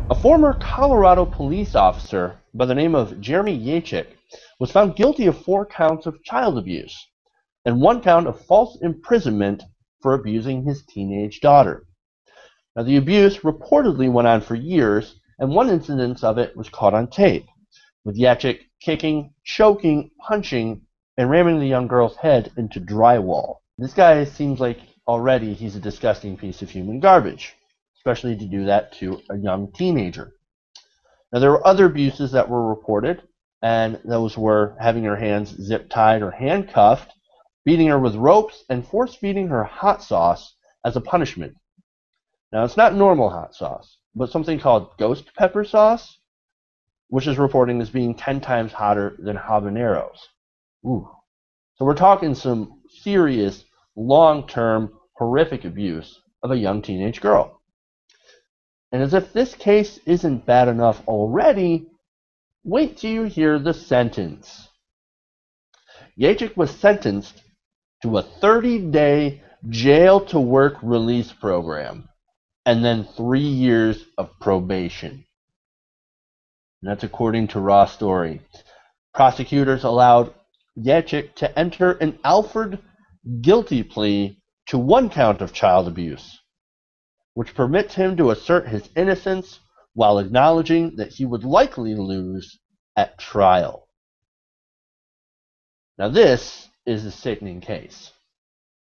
A former Colorado police officer by the name of Jeremy Yachik was found guilty of 4 counts of child abuse and 1 count of false imprisonment for abusing his teenage daughter. Now, the abuse reportedly went on for years, and one incident of it was caught on tape, with Yachik kicking, choking, punching, and ramming the young girl's head into drywall. This guy seems like already he's a disgusting piece of human garbage, especially to do that to a young teenager. Now, there were other abuses that were reported, and those were having her hands zip-tied or handcuffed, beating her with ropes, and force-feeding her hot sauce as a punishment. Now, it's not normal hot sauce, but something called ghost pepper sauce, which is reporting as being 10 times hotter than habaneros. Ooh. So we're talking some serious, long-term, horrific abuse of a young teenage girl. And as if this case isn't bad enough already, wait till you hear the sentence. Yachik was sentenced to a 30-day jail-to-work release program and then 3 years of probation. And that's according to Raw Story. Prosecutors allowed Yachik to enter an Alford guilty plea to 1 count of child abuse, which permits him to assert his innocence while acknowledging that he would likely lose at trial. Now, this is a sickening case.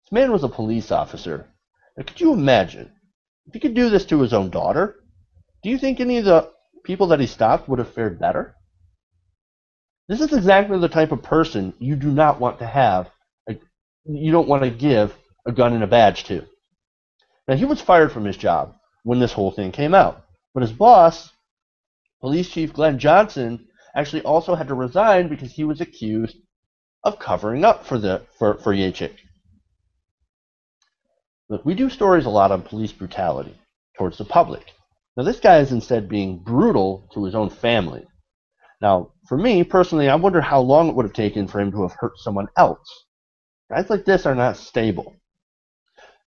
This man was a police officer. Now, could you imagine if he could do this to his own daughter? Do you think any of the people that he stopped would have fared better? This is exactly the type of person you do not want to have, you don't want to give a gun and a badge to. Now, he was fired from his job when this whole thing came out, but his boss, Police Chief Glenn Johnson, actually also had to resign because he was accused of covering up for Yachik. Look, we do stories a lot on police brutality towards the public. Now, this guy is instead being brutal to his own family. Now, for me, personally, I wonder how long it would have taken for him to have hurt someone else. Guys like this are not stable.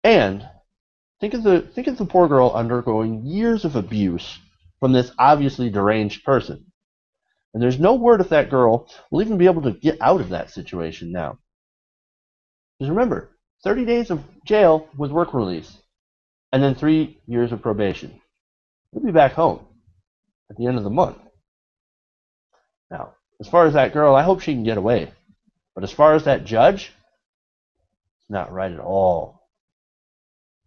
And think of the poor girl undergoing years of abuse from this obviously deranged person. And there's no word if that girl will even be able to get out of that situation now. Because remember, 30 days of jail with work release, and then 3 years of probation. We'll be back home at the end of the month. Now, as far as that girl, I hope she can get away. But as far as that judge, it's not right at all.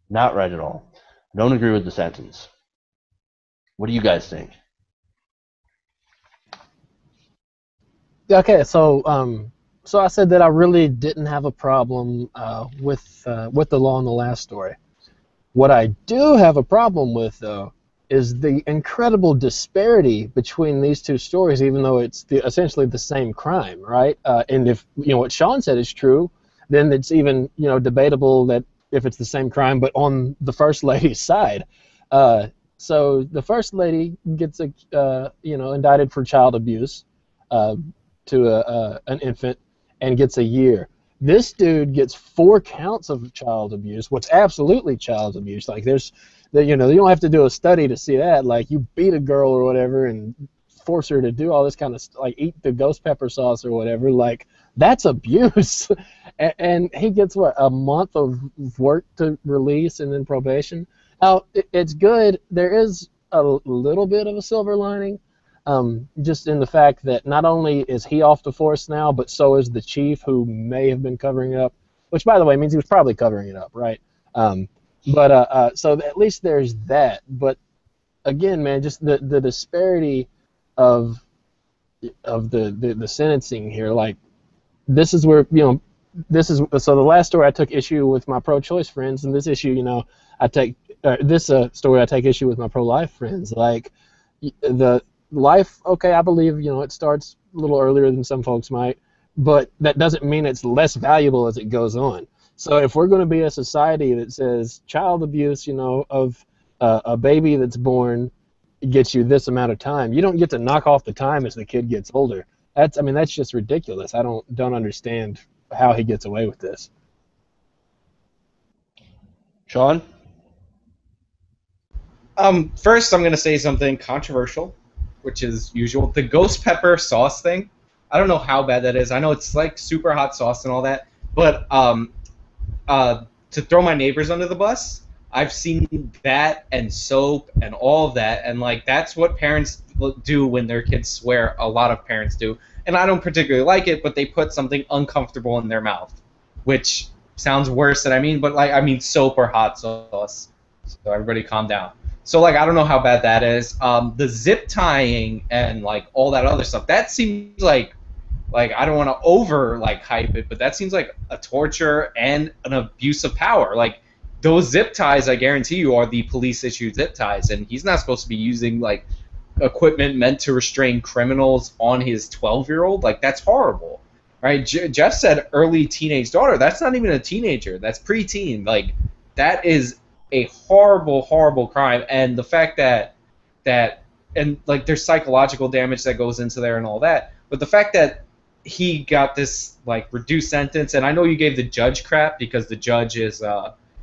Not right at all. I don't agree with the sentence. What do you guys think? Okay, so I said that I really didn't have a problem with the law in the last story. What I do have a problem with, though, is the incredible disparity between these two stories, even though it's essentially the same crime, right? And if what Sean said is true, then it's even debatable that if it's the same crime, but on the first lady's side. So the first lady gets indicted for child abuse to an infant and gets a year. This dude gets 4 counts of child abuse, what's absolutely child abuse. Like you don't have to do a study to see that. Like, you beat a girl or whatever and force her to do all this kind of like eat the ghost pepper sauce or whatever. Like, that's abuse. And he gets a month of work to release and then probation. Now, it's good. There is a little bit of a silver lining. Just in the fact that not only is he off the force now, but so is the chief, who may have been covering it up, which, by the way, means he was probably covering it up, right? So at least there's that. But again, man, just the disparity of the sentencing here. Like, this is where so the last story I took issue with my pro-choice friends, and this issue, I take this story I take issue with my pro-life friends. Like, the life, okay, I believe, it starts a little earlier than some folks might, but that doesn't mean it's less valuable as it goes on. So if we're going to be a society that says child abuse, of a baby that's born gets you this amount of time, you don't get to knock off the time as the kid gets older. That's just ridiculous. I don't understand how he gets away with this. Sean? First, I'm gonna say something controversial, which is usual. The ghost pepper sauce thing. I don't know how bad that is. I know it's like super hot sauce and all that, but to throw my neighbors under the bus, I've seen that and soap and all of that, and like that's what parents do when their kids swear. A lot of parents do, and I don't particularly like it, but they put something uncomfortable in their mouth, which sounds worse than I mean, but like I mean soap or hot sauce. So everybody calm down. So like I don't know how bad that is. The zip tying and like all that other stuff. That seems like I don't want to over like hype it, but that seems like a torture and an abuse of power. Like those zip ties, I guarantee you, are the police issued zip ties, and he's not supposed to be using like equipment meant to restrain criminals on his 12-year-old. Like that's horrible, right? Jeff said early teenage daughter. That's not even a teenager. That's preteen. Like that is a horrible, horrible crime, and the fact that and like there's psychological damage that goes into there and all that, but the fact that he got this like reduced sentence, and I know you gave the judge crap because the judge is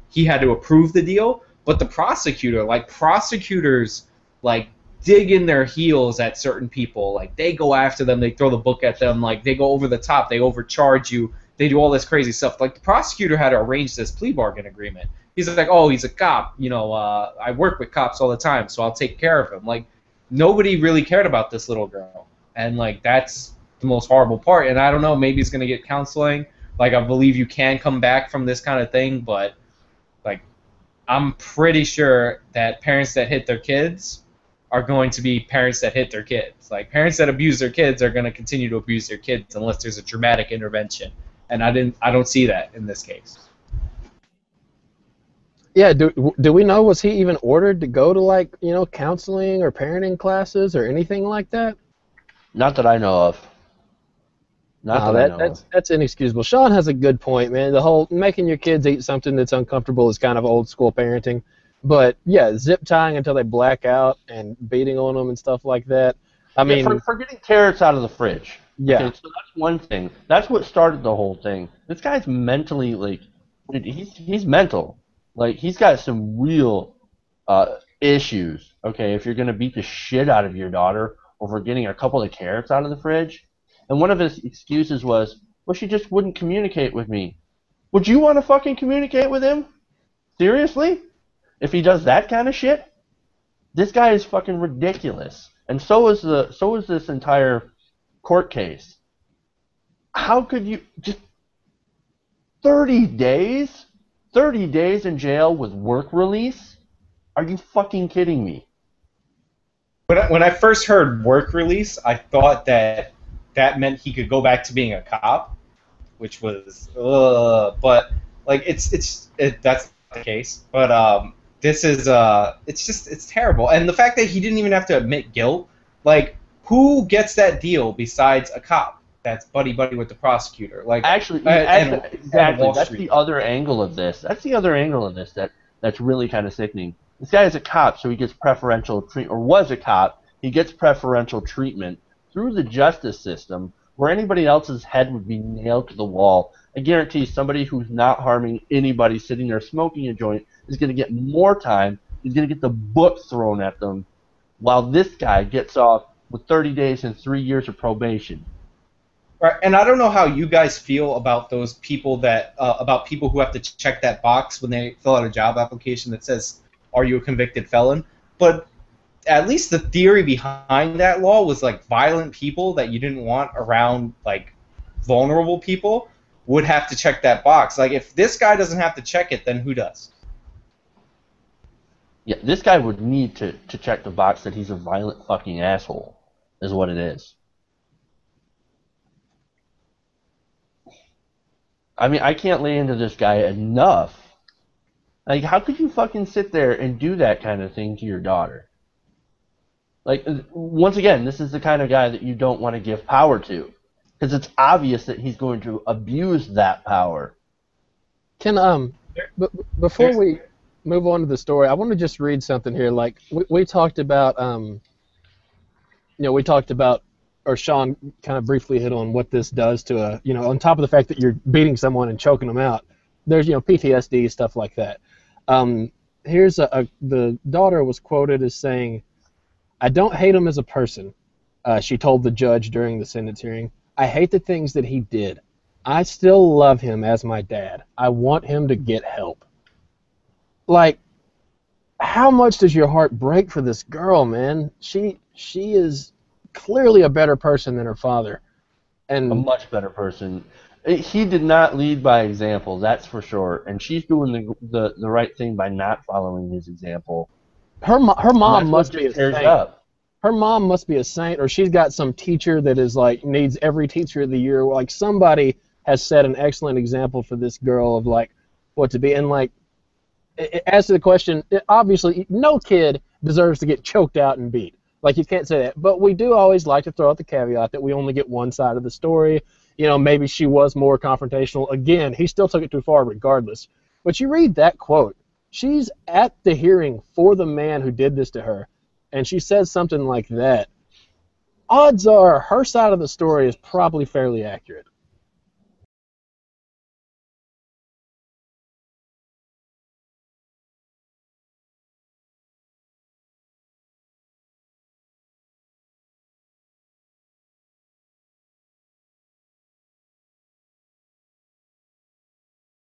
he had to approve the deal, but the prosecutor, like prosecutors, like dig in their heels at certain people, like they go after them, they throw the book at them, like they go over the top, they overcharge you, they do all this crazy stuff. Like the prosecutor had to arrange this plea bargain agreement. He's like, oh, he's a cop, you know, I work with cops all the time, so I'll take care of him. Like nobody really cared about this little girl, and like that's the most horrible part. And I don't know, maybe he's going to get counseling. Like I believe you can come back from this kind of thing, but like I'm pretty sure that parents that hit their kids are going to be parents that hit their kids. Like parents that abuse their kids are going to continue to abuse their kids unless there's a dramatic intervention. And I don't see that in this case. Yeah, do we know, was he even ordered to go to like, you know, counseling or parenting classes or anything like that? Not that I know of. That's inexcusable. Sean has a good point, man. The whole making your kids eat something that's uncomfortable is kind of old school parenting. But yeah, zip tying until they black out and beating on them and stuff like that. I mean, for getting carrots out of the fridge. Yeah. Okay, so that's one thing. That's what started the whole thing. This guy's mentally like, he's mental. Like he's got some real issues. Okay, if you're gonna beat the shit out of your daughter over getting a couple of carrots out of the fridge. And one of his excuses was, well, she just wouldn't communicate with me. Would you want to fucking communicate with him? Seriously? If he does that kind of shit? This guy is fucking ridiculous. And so is this entire court case. How could you just 30 days? 30 days in jail with work release? Are you fucking kidding me? When I first heard work release, I thought that meant he could go back to being a cop, which was, but like that's the case. But this is it's terrible, and the fact that he didn't even have to admit guilt, like who gets that deal besides a cop that's buddy with the prosecutor? Like actually exactly. That's the other angle of this. That's really kind of sickening. This guy is a cop, so he gets preferential treatment, or was a cop. He gets preferential treatment through the justice system, where anybody else's head would be nailed to the wall. I guarantee somebody who's not harming anybody sitting there smoking a joint is going to get more time. He's going to get the book thrown at them, while this guy gets off with 30 days and 3 years of probation. Right, and I don't know how you guys feel about those people about people who have to check that box when they fill out a job application that says, "Are you a convicted felon?" But at least the theory behind that law was like violent people that you didn't want around like vulnerable people would have to check that box. Like if this guy doesn't have to check it, then who does? Yeah, this guy would need to check the box that he's a violent fucking asshole, is what it is. I mean, I can't lay into this guy enough. Like, how could you fucking sit there and do that kind of thing to your daughter? Like, once again, this is the kind of guy that you don't want to give power to, because it's obvious that he's going to abuse that power. Can before we move on to the story, I want to just read something here. Like we talked about, or Sean kind of briefly hit on what this does to on top of the fact that you're beating someone and choking them out. There's PTSD, stuff like that. here's the daughter was quoted as saying, "I don't hate him as a person," she told the judge during the sentence hearing. "I hate the things that he did. I still love him as my dad. I want him to get help." Like, how much does your heart break for this girl, man? She is clearly a better person than her father. A And much better person. He did not lead by example, that's for sure. And she's doing the right thing by not following his example. her And mom that's what must be a just tears it saint. up. Her mom must be a saint, or she's got some teacher that is like needs every teacher of the year. Like, somebody has set an excellent example for this girl of like what to be. And like, as to the question, obviously no kid deserves to get choked out and beat. Like, you can't say that. But we do always like to throw out the caveat that we only get one side of the story. You know, maybe she was more confrontational. Again, he still took it too far regardless. But you read that quote. She's at the hearing for the man who did this to her, and she says something like that. Odds are her side of the story is probably fairly accurate.